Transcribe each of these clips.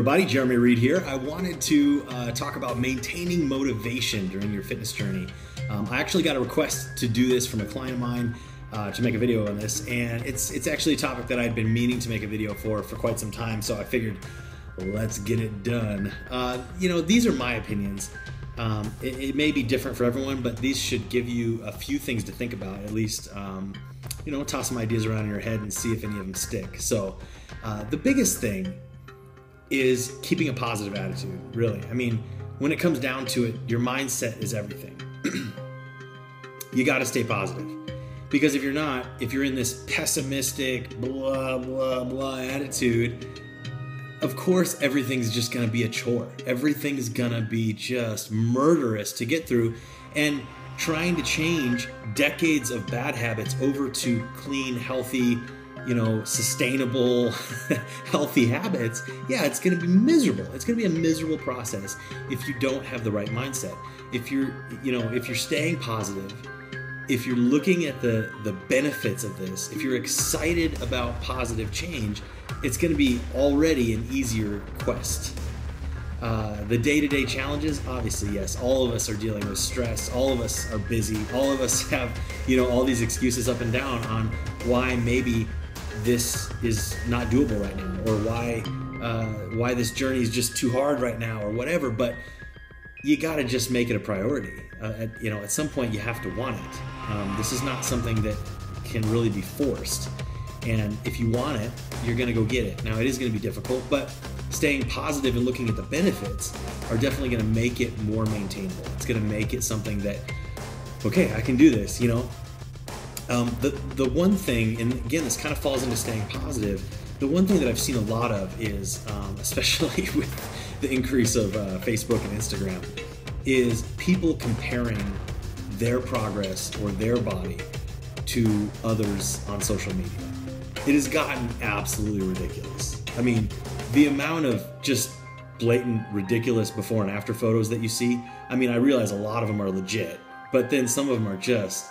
everybody, Jeremy Reed here. I wanted to talk about maintaining motivation during your fitness journey. I actually got a request to do this from a client of mine to make a video on this, and it's actually a topic that I'd been meaning to make a video for quite some time, so I figured let's get it done. These are my opinions. It may be different for everyone, but these should give you a few things to think about, at least, toss some ideas around in your head and see if any of them stick. So the biggest thing is keeping a positive attitude, really. I mean, when it comes down to it, your mindset is everything. You got to stay positive, because if you're in this pessimistic, blah, blah, blah attitude, of course, everything's just going to be a chore. Everything's going to be just murderous to get through. And trying to change decades of bad habits over to clean, healthy, sustainable, healthy habits, it's going to be miserable. It's going to be a miserable process if you don't have the right mindset. If you're staying positive, if you're looking at the benefits of this, if you're excited about positive change, it's going to be already an easier quest. The day-to-day challenges, obviously, yes, all of us are dealing with stress. All of us are busy. All of us have, all these excuses up and down on why maybe this is not doable right now, or why this journey is just too hard right now, or whatever. But you got to just make it a priority. At some point you have to want it. This is not something that can really be forced. And if you want it, you're going to go get it. Now, it is going to be difficult, but staying positive and looking at the benefits are definitely going to make it more maintainable. It's going to make it something that, okay, I can do this, The one thing, and again, this kind of falls into staying positive, the one thing that I've seen a lot of is, especially with the increase of Facebook and Instagram, is people comparing their progress or their body to others on social media. It has gotten absolutely ridiculous. I mean, the amount of just blatant, ridiculous before and after photos that you see, I mean, I realize a lot of them are legit, but then some of them are just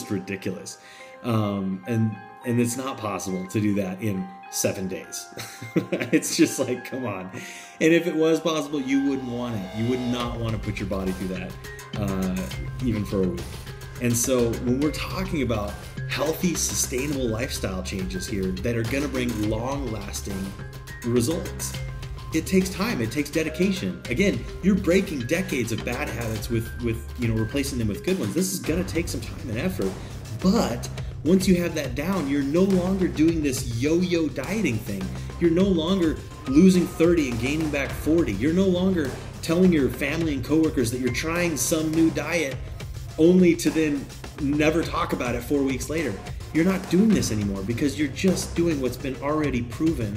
ridiculous. And it's not possible to do that in 7 days. It's just like, come on. And if it was possible, you wouldn't want it. You would not want to put your body through that, even for a week. And so when we're talking about healthy, sustainable lifestyle changes here that are going to bring long-lasting results, it takes time. It takes dedication. Again, you're breaking decades of bad habits with replacing them with good ones. This is going to take some time and effort, but once you have that down, you're no longer doing this yo-yo dieting thing. You're no longer losing 30 and gaining back 40. You're no longer telling your family and coworkers that you're trying some new diet only to then never talk about it 4 weeks later. You're not doing this anymore because you're just doing what's been already proven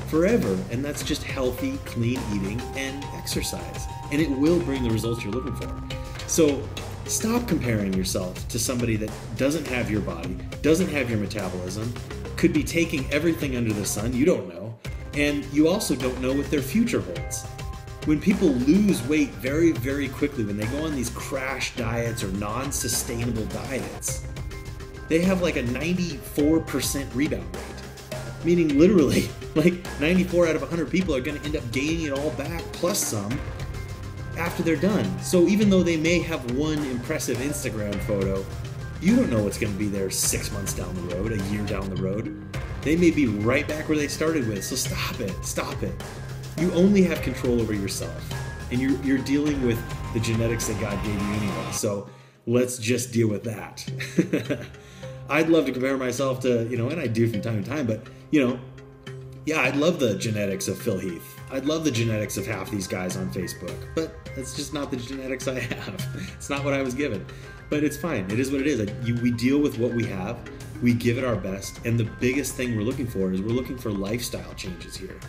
forever, and that's just healthy, clean eating and exercise. And it will bring the results you're looking for. So stop comparing yourself to somebody that doesn't have your body, doesn't have your metabolism, could be taking everything under the sun, you don't know, and you also don't know what their future holds. When people lose weight very, very quickly, when they go on these crash diets or non-sustainable diets, they have like a 94% rebound rate. Meaning literally, like 94 out of 100 people are going to end up gaining it all back, plus some, after they're done. So even though they may have one impressive Instagram photo, you don't know what's going to be there 6 months down the road, a year down the road. They may be right back where they started with. So stop it. You only have control over yourself, and you're dealing with the genetics that God gave you anyway. So let's just deal with that. I'd love to compare myself to, and I do from time to time, but I'd love the genetics of Phil Heath. I'd love the genetics of half these guys on Facebook, but that's just not the genetics I have. It's not what I was given, but it's fine. It is what it is. We deal with what we have. We give it our best. And the biggest thing we're looking for is we're looking for lifestyle changes here.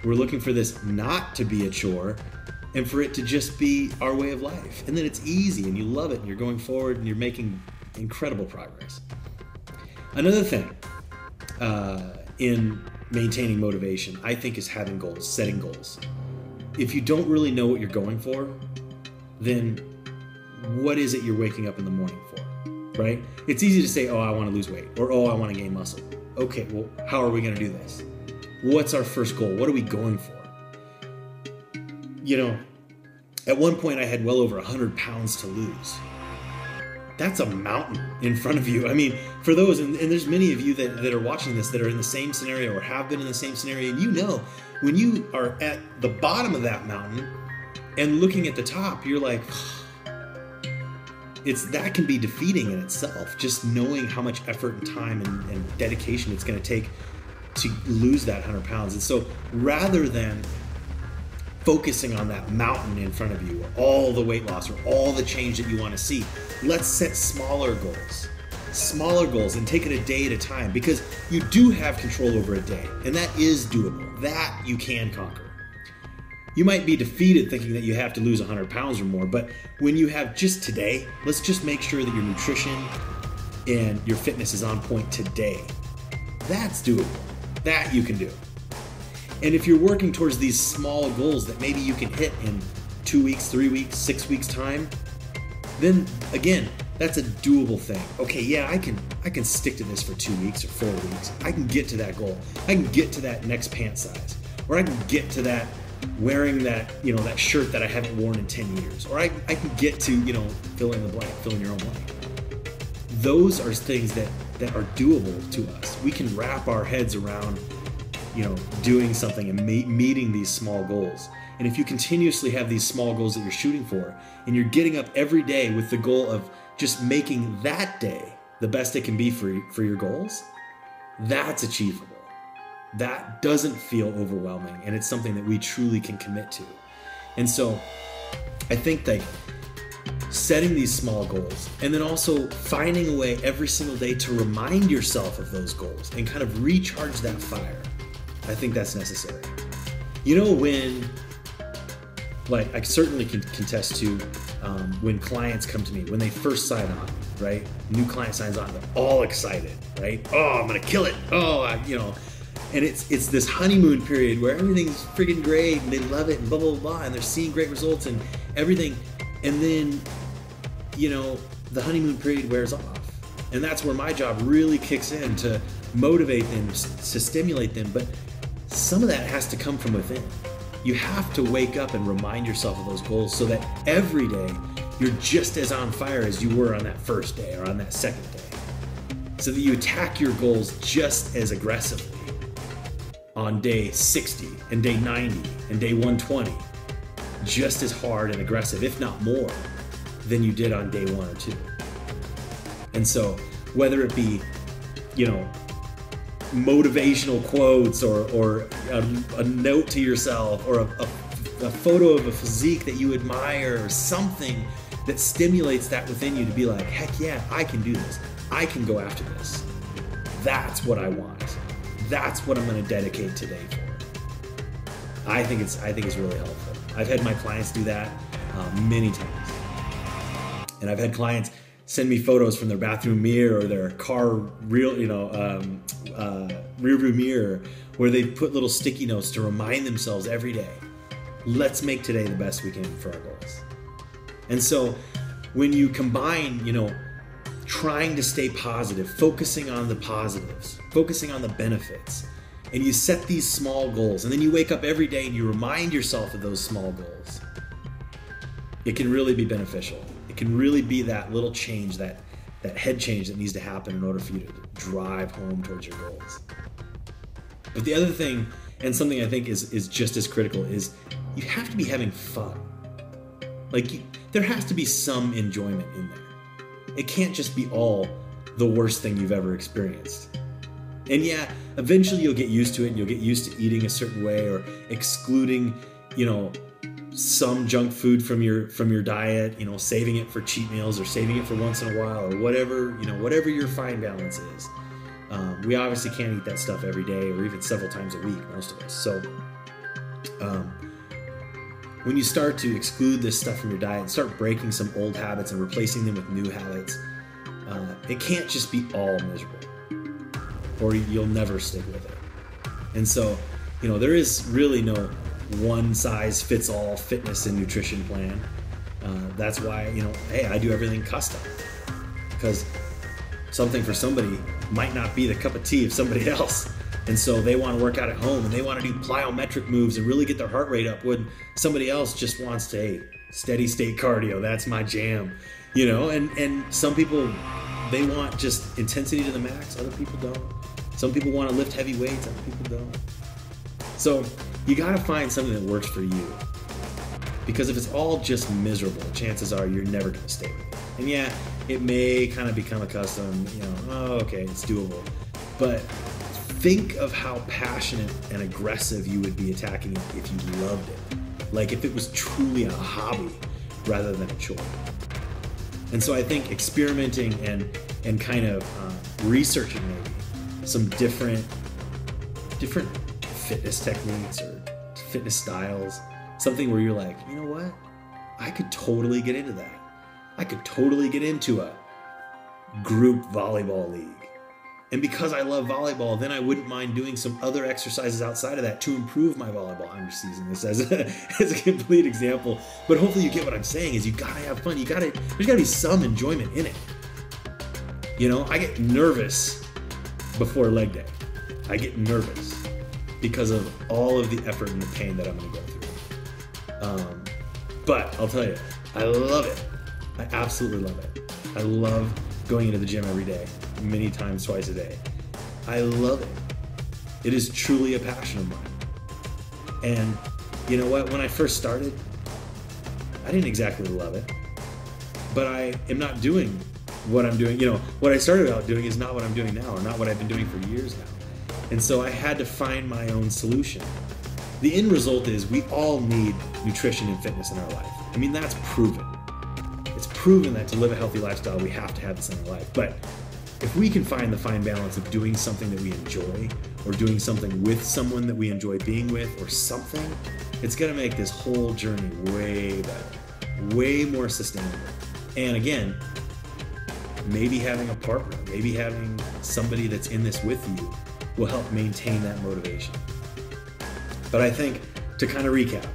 We're looking for this not to be a chore and for it to just be our way of life. And then it's easy and you love it and you're going forward and you're making incredible progress. Another thing in maintaining motivation, I think, is having goals, setting goals. If you don't really know what you're going for, then what is it you're waking up in the morning for, right? It's easy to say, oh, I want to lose weight, or oh, I want to gain muscle. Okay, well, how are we going to do this? what's our first goal? What are we going for? You know, at one point I had well over 100 pounds to lose. That's a mountain in front of you. I mean, for those, and there's many of you that are watching this that are in the same scenario or have been in the same scenario, and you know, when you are at the bottom of that mountain and looking at the top, you're like, that can be defeating in itself, just knowing how much effort and time and dedication it's going to take to lose that 100 pounds. And so rather than focusing on that mountain in front of you, or all the weight loss, or all the change that you want to see, let's set smaller goals and take it a day at a time, because you do have control over a day, and that is doable. That you can conquer. You might be defeated thinking that you have to lose 100 pounds or more, but when you have just today, let's just make sure that your nutrition and your fitness is on point today. That's doable. That you can do. And if you're working towards these small goals that maybe you can hit in 2 weeks, 3 weeks, 6 weeks time, then again, that's a doable thing. Okay, yeah, I can stick to this for 2 weeks or 4 weeks. I can get to that goal. I can get to that next pant size, or I can get to that wearing that, that shirt that I haven't worn in 10 years, or I can get to, fill in the blank, fill in your own blank. Those are things that are doable to us. We can wrap our heads around doing something and meeting these small goals. And if you continuously have these small goals that you're shooting for, and you're getting up every day with the goal of just making that day the best it can be for your goals, that's achievable. That doesn't feel overwhelming, and it's something that we truly can commit to. And so I think that setting these small goals, and then also finding a way every single day to remind yourself of those goals and kind of recharge that fire, I think that's necessary. When, I certainly can contest to when clients come to me, when they first sign on, right? New client signs on, they're all excited, right? Oh, I'm gonna kill it. Oh, and it's this honeymoon period where everything's freaking great and they love it and blah, blah, blah, and they're seeing great results and everything. And then, the honeymoon period wears off. And that's where my job really kicks in, to motivate them, to stimulate them. But some of that has to come from within. You have to wake up and remind yourself of those goals so that every day you're just as on fire as you were on that first day or on that second day. So that you attack your goals just as aggressively on day 60 and day 90 and day 120, just as hard and aggressive, if not more, than you did on day 1 or 2. And so whether it be, motivational quotes or a note to yourself, or a photo of a physique that you admire, or something that stimulates that within you to be like, heck yeah, I can do this. I can go after this. That's what I want. That's what I'm going to dedicate today for. I think it's really helpful. I've had my clients do that many times. And I've had clients send me photos from their bathroom mirror or their car rearview mirror, where they put little sticky notes to remind themselves every day, let's make today the best we can for our goals. And so when you combine, trying to stay positive, focusing on the positives, focusing on the benefits, and you set these small goals, and then you wake up every day and you remind yourself of those small goals, it can really be beneficial. It can really be that little change, that head change that needs to happen in order for you to drive home towards your goals. But the other thing, and something I think is just as critical, is you have to be having fun. There has to be some enjoyment in there. It can't just be all the worst thing you've ever experienced. And yeah, eventually you'll get used to it, and you'll get used to eating a certain way, or excluding, some junk food from your diet, saving it for cheat meals, or saving it for once in a while, or whatever your fine balance is. We obviously can't eat that stuff every day, or even several times a week, most of us. So when you start to exclude this stuff from your diet and start breaking some old habits and replacing them with new habits, it can't just be all miserable, or you'll never stick with it. And so, there is really no one size fits all fitness and nutrition plan. That's why, hey, I do everything custom, because something for somebody might not be the cup of tea of somebody else. And so they want to work out at home and they want to do plyometric moves and really get their heart rate up, when somebody else just wants to, hey, steady state cardio, that's my jam. And some people, they want just intensity to the max, other people don't. Some people want to lift heavy weights, other people don't. So you got to find something that works for you. Because if it's all just miserable, chances are you're never going to stay with it. And yeah, it may kind of become a custom, okay, it's doable. But think of how passionate and aggressive you would be attacking it if you loved it. Like if it was truly a hobby rather than a chore. And so I think experimenting and kind of researching maybe some different fitness techniques or fitness styles, something where you're like, you know what? I could totally get into that. I could totally get into a group volleyball league. And because I love volleyball, then I wouldn't mind doing some other exercises outside of that to improve my volleyball. I'm just using this as a complete example. But hopefully you get what I'm saying is you gotta have fun. There's gotta be some enjoyment in it. I get nervous before leg day. I get nervous because of all of the effort and the pain that I'm gonna go through. But I'll tell you, I love it. I absolutely love it. I love going into the gym every day, many times, twice a day. I love it. It is truly a passion of mine. And you know what? When I first started, I didn't exactly love it, but I am not doing what I'm doing. What I started out doing is not what I'm doing now, or not what I've been doing for years now. And so I had to find my own solution. The end result is we all need nutrition and fitness in our life. I mean, that's proven. It's proven that to live a healthy lifestyle, we have to have this in our life. But if we can find the fine balance of doing something that we enjoy, or doing something with someone that we enjoy being with, or something, it's gonna make this whole journey way better, way more sustainable. And again, maybe having a partner, maybe having somebody that's in this with you will help maintain that motivation. But I think, to kind of recap,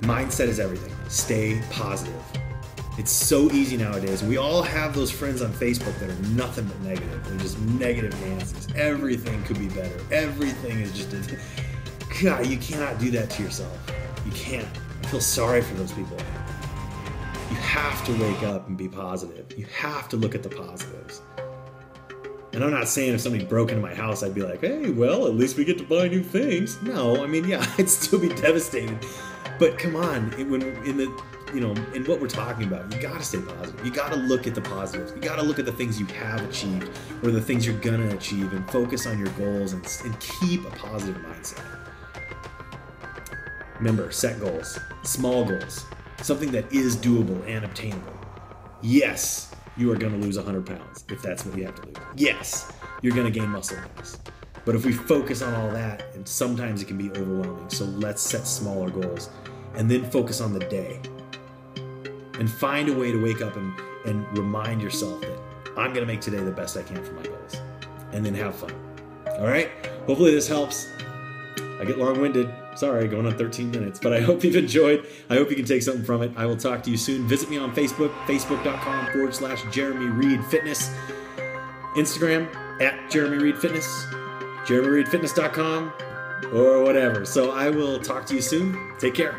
mindset is everything. Stay positive. It's so easy nowadays. We all have those friends on Facebook that are nothing but negative. They're just negative Nancy's. Everything could be better. Everything is just... God, you cannot do that to yourself. You can't. I feel sorry for those people. You have to wake up and be positive. You have to look at the positives. And I'm not saying if somebody broke into my house, I'd be like, hey, well, at least we get to buy new things. No, I mean, yeah, I'd still be devastated. But come on, in what we're talking about, you gotta stay positive. You gotta look at the positives. You gotta look at the things you have achieved, or the things you're gonna achieve, and focus on your goals and keep a positive mindset. Remember, set goals, small goals, something that is doable and obtainable. Yes, you are going to lose 100 pounds if that's what you have to lose. Yes, you're going to gain muscle mass. But if we focus on all that, and sometimes it can be overwhelming, so let's set smaller goals and then focus on the day. And find a way to wake up and remind yourself that I'm going to make today the best I can for my goals. And then have fun. All right? Hopefully this helps. I get long-winded. Sorry, going on 13 minutes, but I hope you've enjoyed. I hope you can take something from it. I will talk to you soon. Visit me on Facebook, facebook.com/Jeremy Reed Fitness. Instagram, @Jeremy Reed Fitness, JeremyReedFitness.com, or whatever. So I will talk to you soon. Take care.